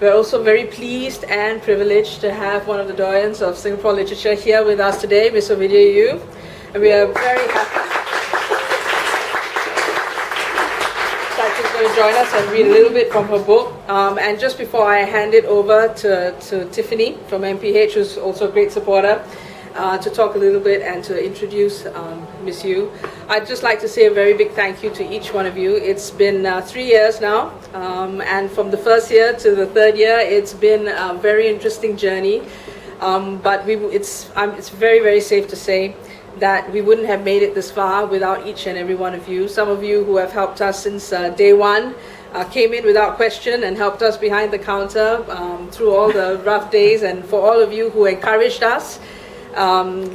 We're also very pleased and privileged to have one of the doyens of Singapore literature here with us today, Miss Ovidia Yu. And we are very happy that she's going to join us and read a little bit from her book. And just before I hand it over to Tiffany from MPH, who's also a great supporter, to talk a little bit and to introduce Miss Yu, I'd just like to say a very big thank you to each one of you. It's been 3 years now, and from the first year to the third year, it's been a very interesting journey. But it's very, very safe to say that we wouldn't have made it this far without each and every one of you. Some of you who have helped us since day one, came in without question and helped us behind the counter through all the rough days, and for all of you who encouraged us,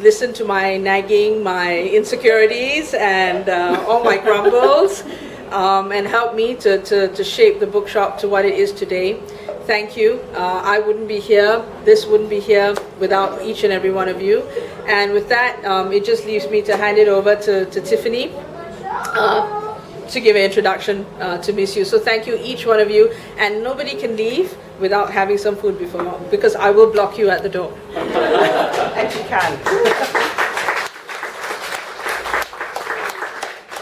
listen to my nagging, my insecurities, and all my grumbles, and help me to shape the bookshop to what it is today. Thank you. I wouldn't be here, this wouldn't be here without each and every one of you. And with that, it just leaves me to hand it over to Tiffany to give an introduction to Miss Yu. So thank you, each one of you, and nobody can leave without having some food before, because I will block you at the door. And you can.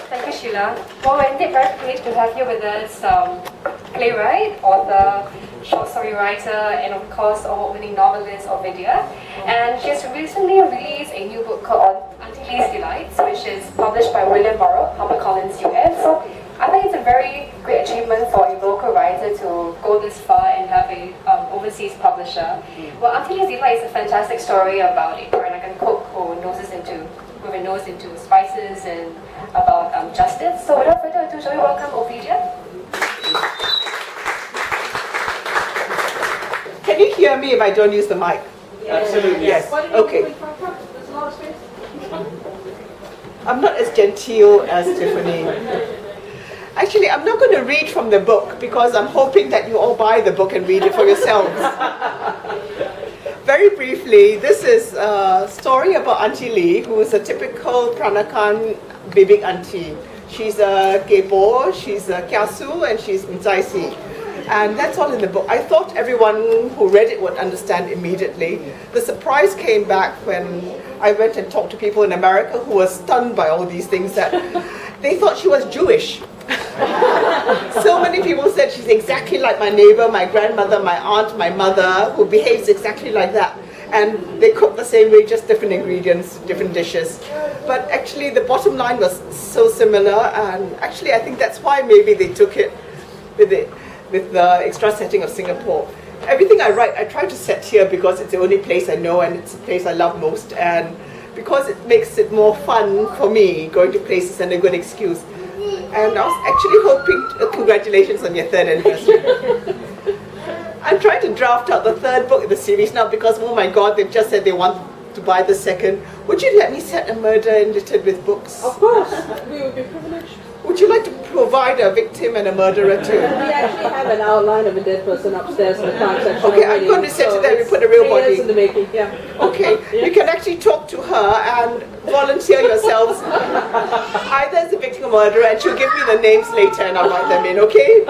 Thank you, Sheila. Well, we're indeed very pleased to have you with us, playwright, author, short story writer, and of course, award-winning novelist Ovidia. And she has recently released a new book called Aunty Lee's Delights, which is published by William Morrow, HarperCollins US. So I think it's a very great achievement for a local writer to go this far and have a overseas publisher. Well, Aunty Lee's Delights is a fantastic story about a Peranakan cook who with a nose into spices and about justice. So without further ado, shall we welcome Ovidia? Can you hear me if I don't use the mic? Absolutely. Yes. Okay. Okay. I'm not as genteel as Tiffany. Actually, I'm not going to read from the book because I'm hoping that you all buy the book and read it for yourselves. Very briefly, this is a story about Aunty Lee, who is a typical Peranakan bibik auntie. She's a kebo, she's a kiasu, and she's mzaisi. And that's all in the book. I thought everyone who read it would understand immediately. The surprise came back when I went and talked to people in America who were stunned by all these things, that they thought she was Jewish. So many people said she's exactly like my neighbor, my grandmother, my aunt, my mother, who behaves exactly like that. And they cook the same way, just different ingredients, different dishes. But actually the bottom line was so similar, and actually I think that's why maybe they took it with the extra setting of Singapore. Everything I write, I try to set here because it's the only place I know and it's the place I love most, and because it makes it more fun for me going to places and a good excuse. And I was actually hoping, congratulations on your 3rd anniversary. I'm trying to draft out the 3rd book in the series now because, oh my God, they've just said they want to buy the 2nd. Would you let me set a murder littered with books? Of course, we would be privileged. Would you like to provide a victim and a murderer too? We actually have an outline of a dead person upstairs in the crime section. Okay, I'm going to say to them, we put a real body. 3 years in the making, yeah. Okay, you can actually talk to her and volunteer yourselves either as a victim or murderer, and she'll give me the names later and I'll write them in, okay?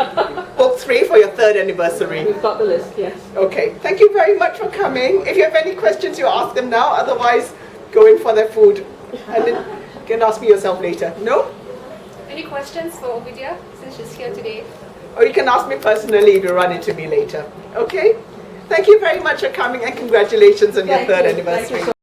Book 3 for your 3rd anniversary. We've got the list, yes. Okay, thank you very much for coming. If you have any questions, you ask them now, otherwise go in for their food. And then you can ask me yourself later. No? Any questions for Ovidia, since she's here today? Or you can ask me personally if you run into me later. Okay? Thank you very much for coming and congratulations on your 3rd anniversary.